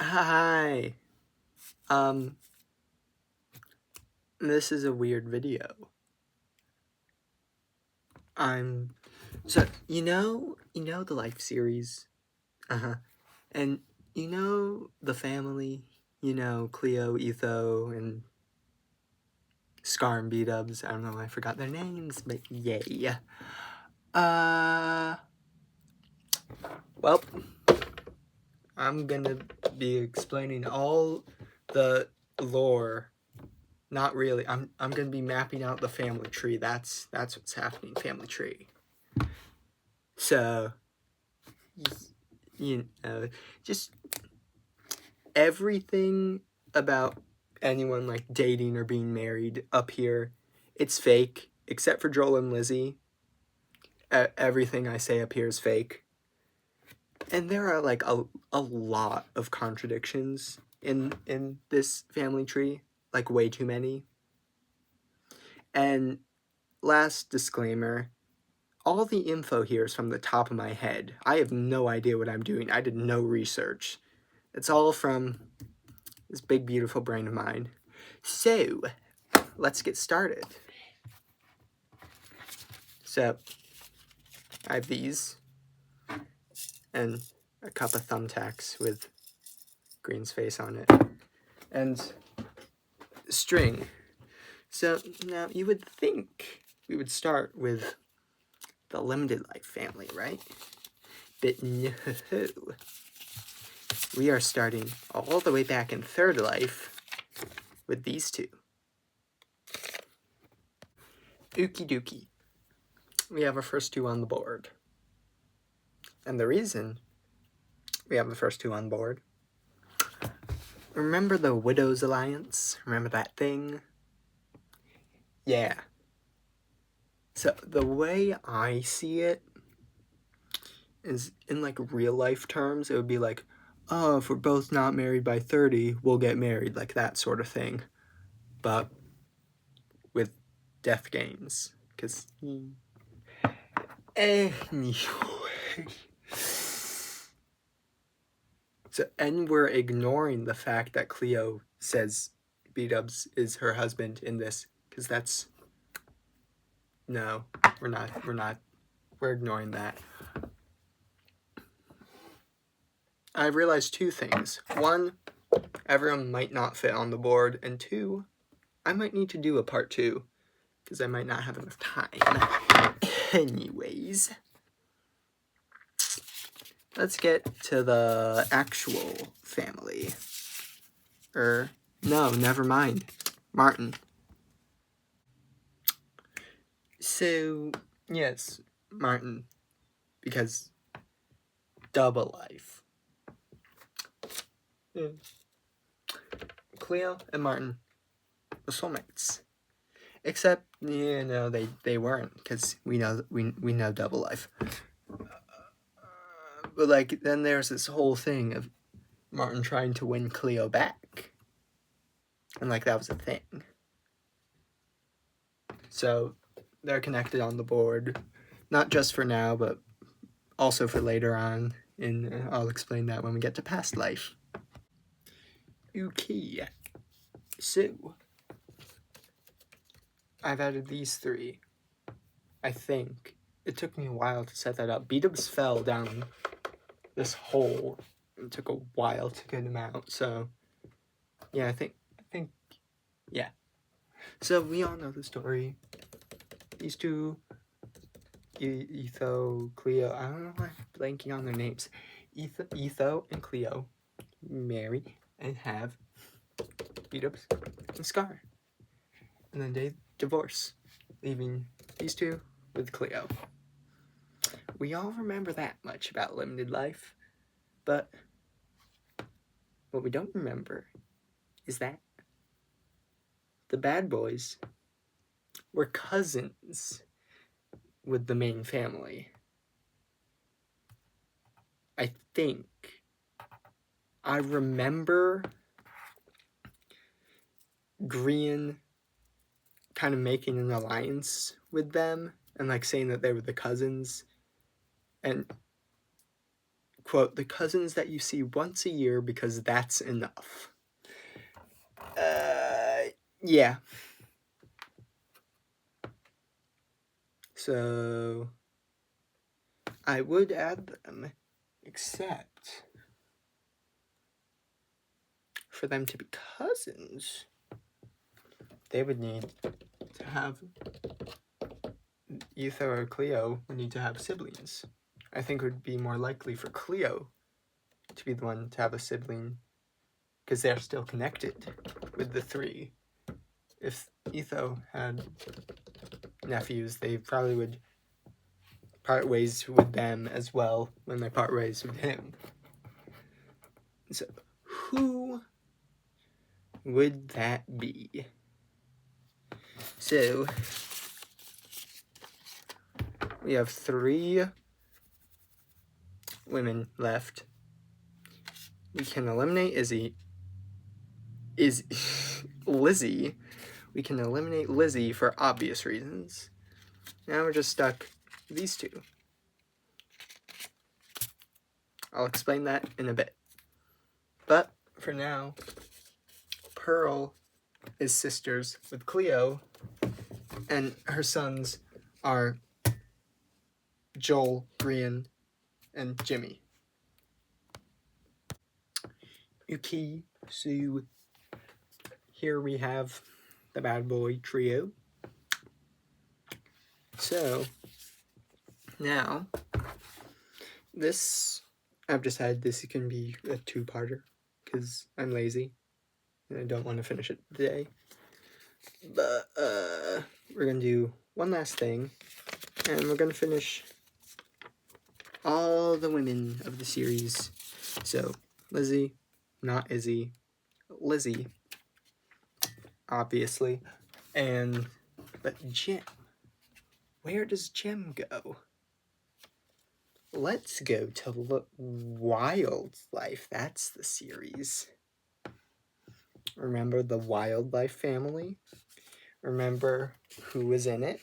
Hi. Um, this is a weird video. I'm so you know the Life series. Uh-huh. And you know the family, Cleo, Etho, and Scar and B-Dubs. I don't know, I forgot their names, but yay. Uh well, I'm gonna be explaining all the lore. Not really. I'm gonna be mapping out the family tree. That's what's happening, family tree. So, just everything about anyone like dating or being married up here, it's fake, except for Joel and Lizzie. Everything I say up here is fake. And there are like a lot of contradictions in this family tree, like way too many. And last disclaimer, all the info here is from the top of my head. I have no idea what I'm doing. I did no research. It's all from this big, beautiful brain of mine. So, let's get started. So, I have these, and a cup of thumbtacks with Green's face on it, and string. So, now you would think we would start with the Limited Life family, right? But no. We are starting all the way back in Third Life with these two. Ookie dookie. We have our first two on the board. And the reason we have the first two on board, remember the Widows Alliance? Remember that thing? Yeah. So the way I see it is in like real life terms, it would be like, oh, if we're both not married by 30, we'll get married, like that sort of thing. But with death games. Because anyway. So, and we're ignoring the fact that Cleo says B-Dubs is her husband in this, because that's... No, we're ignoring that. I realized two things. One, everyone might not fit on the board, and two, I might need to do a part two, because I might not have enough time. Anyways, let's get to the actual family. No, never mind. Martin. So, yes, Martin, because double life. Cleo and Martin were soulmates. Except, they weren't, because we know double life. But, like, then there's this whole thing of Martin trying to win Cleo back. And, like, that was a thing. So, they're connected on the board. Not just for now, but also for later on. And I'll explain that when we get to past life. Okay. So, I've added these three. I think. It took me a while to set that up. B-Dubs fell down this hole. It took a while to get him out, so... Yeah, I think... Yeah. So, we all know the story. These two... Etho, Cleo... I don't know why I'm blanking on their names. Etho and Cleo marry and have B-Dubs and Scar. And then they divorce, leaving these two with Cleo. We all remember that much about Limited Life, but what we don't remember is that the bad boys were cousins with the main family. I think. I remember Grian kind of making an alliance with them and like saying that they were the cousins. And quote, the cousins that you see once a year because that's enough. Yeah. So, I would add them, except for them to be cousins, they would need to have, Etho or Cleo would need to have siblings. I think it would be more likely for Cleo to be the one to have a sibling, because they're still connected with the three. If Etho had nephews, they probably would part ways with them as well when they part ways with him. So, who would that be? So, we have 3 women left. We can eliminate Lizzie. We can eliminate Lizzie for obvious reasons. Now we're just stuck with these 2. I'll explain that in a bit. But for now, Pearl is sisters with Cleo, and her sons are Joel, Brian, and Jimmy. Okay, so here we have the bad boy trio. So, now, I've decided this can be a 2-parter, because I'm lazy, and I don't want to finish it today. But, we're going to do one last thing, and we're going to finish all the women of the series. So, Lizzie, not Izzy, Lizzie, obviously, but Jem. Where does Jem go? Let's go to Wildlife. That's the series. Remember the Wildlife family? Remember who was in it?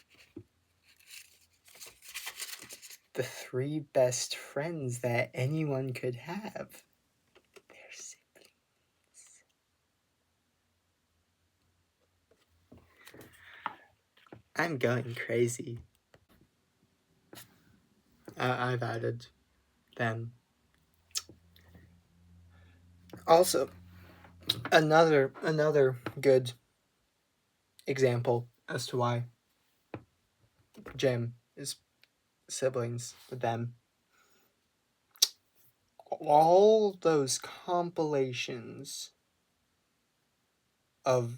The 3 best friends that anyone could have. They're siblings. I'm going crazy. I've added them. Also, another good example as to why Jem is siblings with them. All those compilations of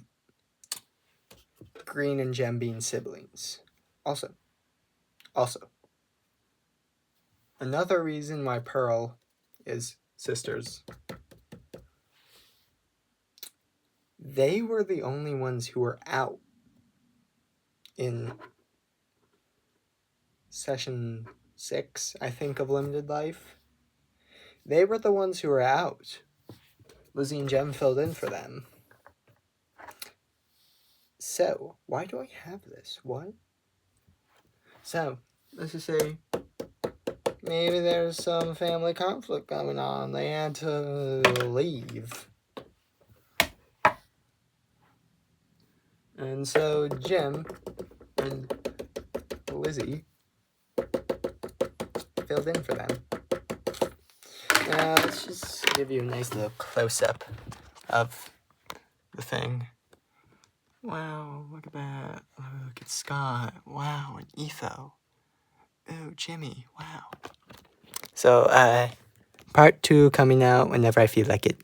Green and Jem being siblings. Also, another reason why Pearl is sisters. They were the only ones who were out in session 6, I think, of Limited Life. They were the ones who were out. Lizzie and Jem filled in for them. So, why do I have this? What? So, let's just say maybe there's some family conflict going on. They had to leave. And so Jem and Lizzie filled in for them. Now, let's just give you a nice little close-up of the thing. Wow, look at that. Look at Scott. Wow, and Etho. Oh, Jimmy. Wow. So, part 2 coming out whenever I feel like it.